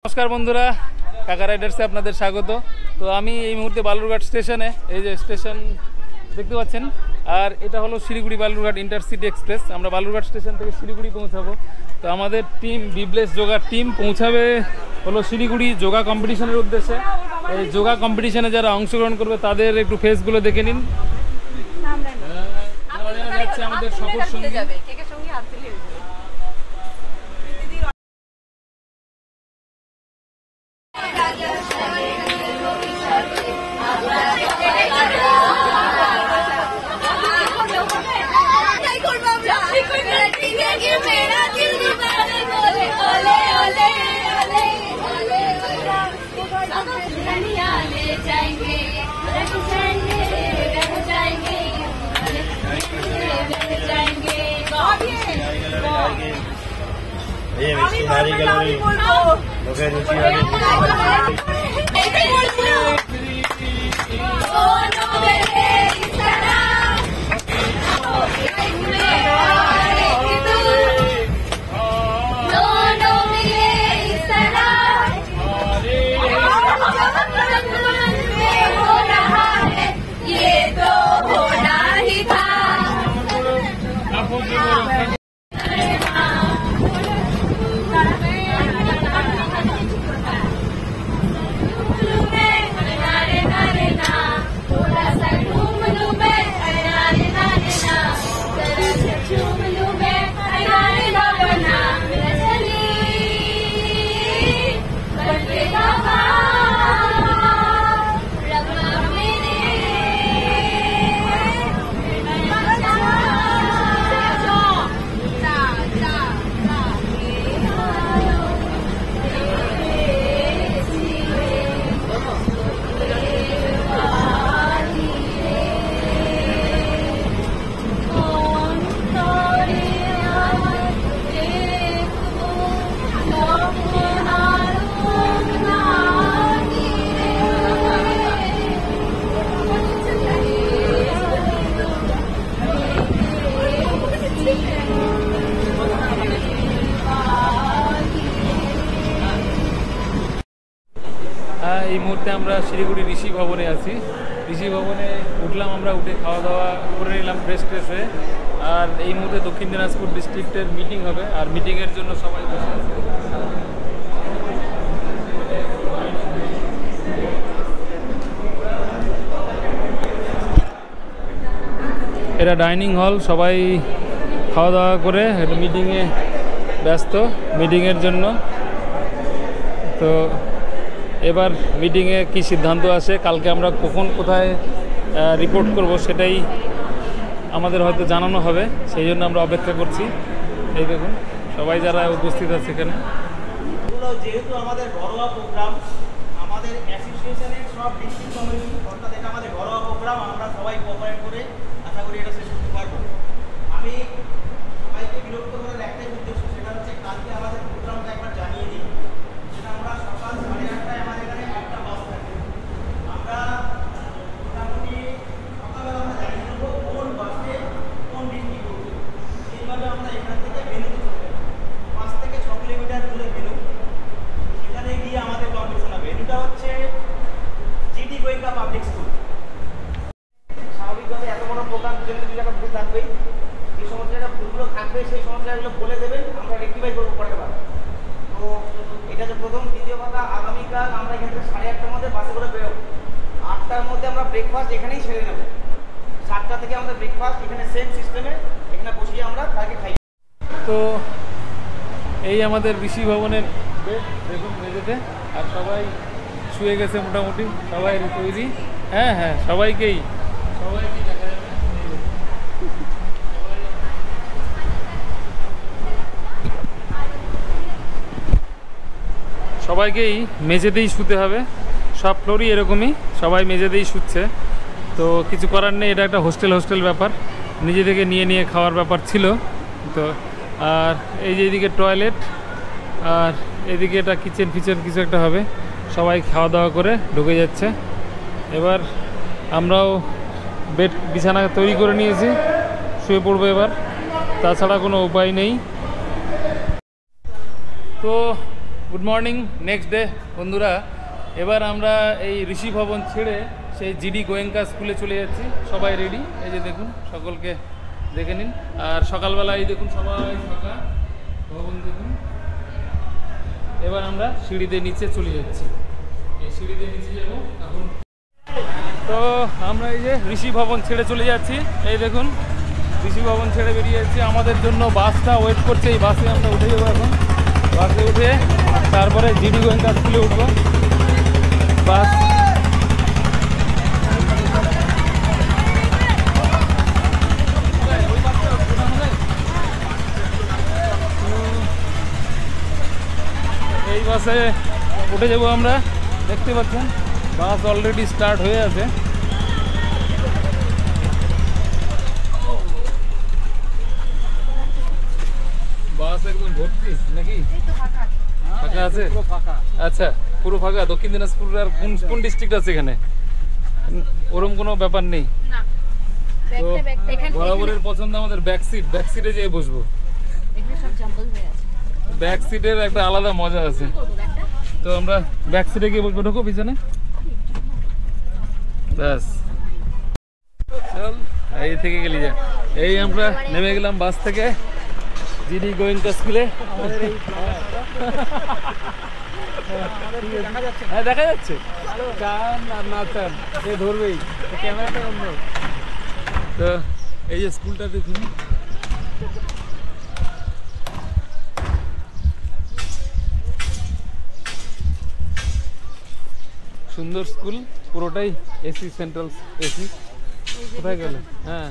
नमस्कार बंधुरा काका राइडार्से आपनादेर स्वागत। तो आमी এই মুহূর্তে বালুরঘাট স্টেশনে এই যে স্টেশন দেখতে পাচ্ছেন আর এটা হলো শিলিগুড়ি বালুরঘাট ইন্টারসিটি এক্সপ্রেস। আমরা বালুরঘাট স্টেশন থেকে শিলিগুড়ি পৌঁছাবো। তো আমাদের টিম বিবলেস যোগা টিম পৌঁছাবে হলো শিলিগুড়ি যোগা কম্পিটিশনের উদ্দেশ্যে। এই যোগা কম্পিটিশনে যারা অংশগ্রহণ করবে তাদের একটু ফেসগুলো দেখে নিন। যাচ্ছে আমাদের সফর সঙ্গী এই মুহূর্তে আমরা শিলিগুড়ি ঋষি ভবনে আছি। ঋষি ভবনে উঠলাম, আমরা উঠে খাওয়া দাওয়া করে নিলাম ফ্রেশ ট্রেশ হয়ে। আর এই মুহূর্তে দক্ষিণ দিনাজপুর ডিস্ট্রিক্টের মিটিং হবে আর মিটিংয়ের জন্য সবাই বসে আছে। এটা ডাইনিং হল, সবাই খাওয়া দাওয়া করে একটা মিটিংয়ে ব্যস্ত মিটিংয়ের জন্য। তো এবার মিটিংয়ে কি সিদ্ধান্ত আসে, কালকে আমরা কখন কোথায় রিপোর্ট করব সেটাই আমাদের হয়তো জানানো হবে, সেই জন্য আমরা অপেক্ষা করছি। এই দেখুন সবাই যারা উপস্থিত আছে এখানে। যেহেতু আমাদের ঘরোয়া প্রোগ্রাম, আমাদের অ্যাসোসিয়েশনের সব ডিস্ট্রিক্ট কমিটি, অর্থাৎ এটা আমাদের ঘরোয়া প্রোগ্রাম, আমরা সবাই কোঅপারেট করে আশা করি এটা শেষ করতে পারবো। আমি সবাইকে বিরক্ত করার একটাই উদ্দেশ্য, সেটা হচ্ছে কালকে আমাদের প্রোগ্রামটা একবার জানিয়ে দিই। সেটা আমরা সকাল 8:30টায় আমাদের এখানে একটা বাস থাকে। আমরা মোটামুটি সকালবেলা আমরা জানিয়ে দেবো কোন বাসে কোন ডিস্ট্রিক্ট করছে। সেইভাবে আমরা এখান থেকে ভেনুতে চলে যাবো। 5 থেকে 6 কিলোমিটার দূরে ভেনু, সেখানে গিয়ে আমাদের কম্পিটিশন হবে। ভেনুটা হচ্ছে জিটি গোয়েঙ্কা পাবলিক স্কুল। স্বাভাবিকভাবে এত বড় প্রোগ্রাম জন্য দুই একটা ভুল থাকবেই। যে সমস্ত জায়গায় ভুলগুলো থাকবে সেই সমস্ত জায়গাগুলো বলে দেবেন, আমরা রেক্টিফাই করবো পরের বার। তো এটা হচ্ছে প্রথম। দ্বিতীয় কথা, আগামীকাল আমরা এখান থেকে 8:30টার মধ্যে বাসে করে বেরোবো। 8টার মধ্যে আমরা ব্রেকফাস্ট এখানেই সেরে নেব। 7টা থেকে আমাদের ব্রেকফাস্ট এখানে সেম সিস্টেমে এখানে বসিয়ে আমরা তাকে খাই। তো এই আমাদের ঋষি ভবনের বেড দেখুন মেঝেতে, আর সবাই শুয়ে গেছে মোটামুটি, সবাই তৈরি। হ্যাঁ হ্যাঁ, সবাইকেই দেখা যাবে। সবাইকেই মেঝেতেই শুতে হবে, সব ফ্লোরই এরকমই, সবাই মেঝেতেই শুচ্ছে। তো কিছু করার নেই, এটা একটা হোস্টেল ব্যাপার, নিজে থেকে নিয়ে খাওয়ার ব্যাপার ছিল। তো আর এই যে এদিকে টয়লেট আর এদিকে এটা কিচেন ফিচেন কিছু একটা হবে। সবাই খাওয়া দাওয়া করে ঢুকে যাচ্ছে। এবার আমরাও বেড বিছানা তৈরি করে নিয়েছি, শুয়ে পড়বো এবার, তাছাড়া কোনো উপায় নেই। তো গুড মর্নিং, নেক্সট ডে বন্ধুরা। এবার আমরা এই ঋষি ভবন ছেড়ে সেই জিডি গোয়েঙ্কা স্কুলে চলে যাচ্ছি। সবাই রেডি, এই যে দেখুন, সকলকে দেখে নিন। আর সকালবেলা এই দেখুন সবাই ফাঁকা ভবন দেখুন। এবার আমরা সিঁড়িতে নিচে চলে যাচ্ছি, এই সিঁড়িতে নিচে যাবো এখন। তো আমরা এই যে ঋষি ভবন ছেড়ে চলে যাচ্ছি, এই দেখুন ঋষি ভবন ছেড়ে বেরিয়ে যাচ্ছি। আমাদের জন্য বাসটা ওয়েট করছে, এই বাসে আমরা উঠে যাবো এখন। বাসে উঠে তারপরে জিডি গোয়েঙ্কা স্কুলে উঠবো। বাস এই বাসে উঠে যাবো আমরা। দেখতে পাচ্ছেন বাস অলরেডি স্টার্ট হয়ে আছে। বাস একদম ভর্তি নাকি? ফাঁকা আছে? আচ্ছা, পুরো ফাঁকা। দক্ষিণ দিনাজপুর আর কোন ডিস্ট্রিক্ট আছে এখানে? ওরকম কোনো ব্যাপার নেই তো। বরাবরের পছন্দ আমাদের ব্যাক সিট, ব্যাক সিটে যেয়ে বসবো। ব্যাক সিটের একটা আলাদা মজা আছে। তো আমরা ব্যাক সিটে গিয়ে বসবো। ঢোকো পিছনে, ব্যাস চল। এই থেকে গেলি যা। এই আমরা নেমে গেলাম বাস থেকে জিডি গোয়েঙ্কা স্কুলে। হ্যাঁ দেখা যাচ্ছে, চান আর না চান এ ধরবেই, ক্যামেরাটা অন্য। তো এই যে স্কুলটা দেখুন, সুন্দর স্কুল, পুরোটাই এসি, সেন্ট্রাল এসি। কোথায় গেল? হ্যাঁ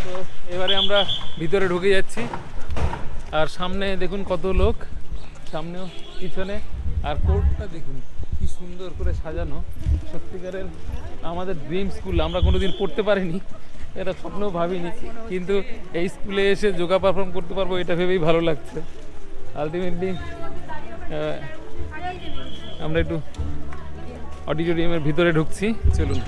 তো এবারে আমরা ভিতরে ঢুকে যাচ্ছি। আর সামনে দেখুন কত লোক, সামনেও পিছনে। আর কোর্টটা দেখুন কি সুন্দর করে সাজানো। সত্যিকারের আমাদের ড্রিম স্কুল। আমরা কোনোদিন পড়তে পারিনি, এটা স্বপ্নেও ভাবিনি, কিন্তু এই স্কুলে এসে যোগা পারফর্ম করতে পারবো এটা ভেবেই ভালো লাগছে। আলটিমেটলি আমরা একটু অডিটোরিয়ামের ভিতরে ঢুকছি, চলুন।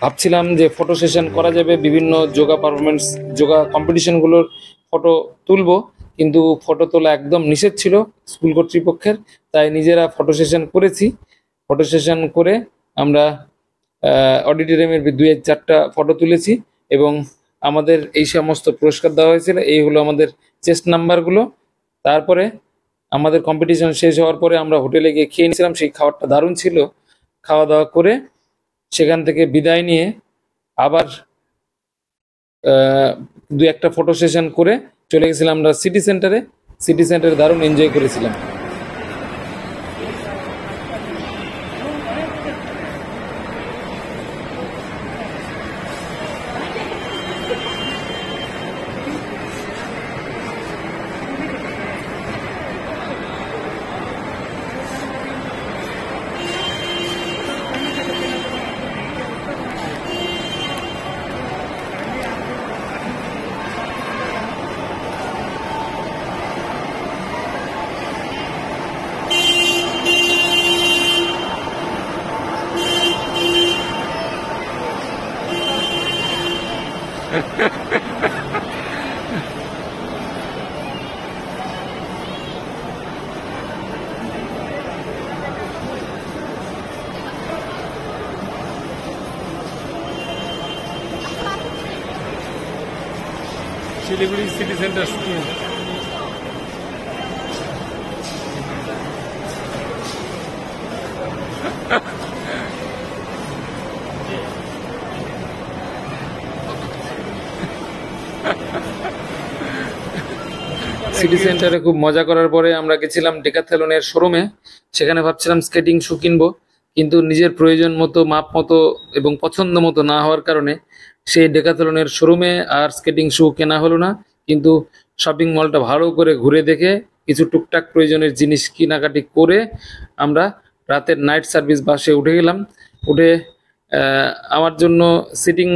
ভাবছিলাম যে ফটো সেশন করা যাবে, বিভিন্ন যোগা পারফরমেন্স, যোগা কম্পিটিশনগুলোর ফটো তুলবো, কিন্তু ফটো তোলা একদম নিষেধ ছিল স্কুল কর্তৃপক্ষের। তাই নিজেরা ফটো সেশন করেছি। ফটো সেশন করে আমরা অডিটোরিয়ামের 2-4টা ফটো তুলেছি এবং আমাদের এই সমস্ত পুরস্কার দেওয়া হয়েছিল। এই হলো আমাদের চেস্ট নাম্বারগুলো। তারপরে আমাদের কম্পিটিশন শেষ হওয়ার পরে আমরা হোটেলে গিয়ে খেয়ে নিয়েছিলাম। সেই খাবারটা দারুণ ছিল। খাওয়া দাওয়া করে সেখান থেকে বিদায় নিয়ে আবার 2-একটা ফটো সেশন করে চলে গেছিলাম আমরা সিটি সেন্টারে। সিটি সেন্টারে দারুণ এনজয় করেছিলাম। Siliguri city centre shooting. City সেন্টারে খুব মজা করার পরে আমরা গেছিলাম ডেকাথলনের শোরুমে। সেখানে ভাবছিলাম স্কেটিং শু কিনবো, কিন্তু নিজের প্রয়োজন মতো, মাপ মতো এবং পছন্দ মতো না হওয়ার কারণে সেই ডেকাথলনের শোরুমে আর স্কেটিং শু কেনা হলো না। কিন্তু শপিং মলটা ভালো করে ঘুরে দেখে কিছু টুকটাক প্রয়োজনের জিনিস কেনাকাটি করে আমরা রাতের নাইট সার্ভিস বাসে উঠে গেলাম। উঠে আমার জন্য সিটিং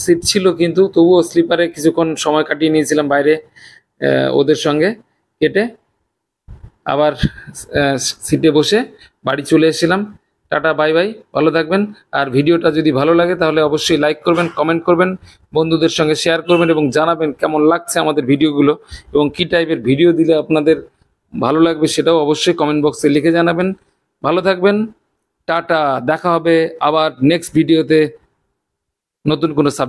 সিট ছিল, কিন্তু তবুও স্লিপারে কিছুক্ষণ সময় কাটিয়ে নিয়েছিলাম বাইরে ওদের সঙ্গে কেটে। আবার সিটে বসে বাড়ি চলে এসেছিলাম। টাটা, বাই বাই, ভালো থাকবেন। আর ভিডিওটা যদি ভালো লাগে তাহলে অবশ্যই লাইক করবেন, কমেন্ট করবেন, বন্ধুদের সঙ্গে শেয়ার করবেন এবং জানাবেন কেমন লাগছে আমাদের ভিডিওগুলো এবং কী টাইপের ভিডিও দিলে আপনাদের ভালো লাগবে সেটাও অবশ্যই কমেন্ট বক্সে লিখে জানাবেন। ভালো থাকবেন, টাটা, দেখা হবে আবার নেক্সট ভিডিওতে নতুন কোনো সাবজেক্ট।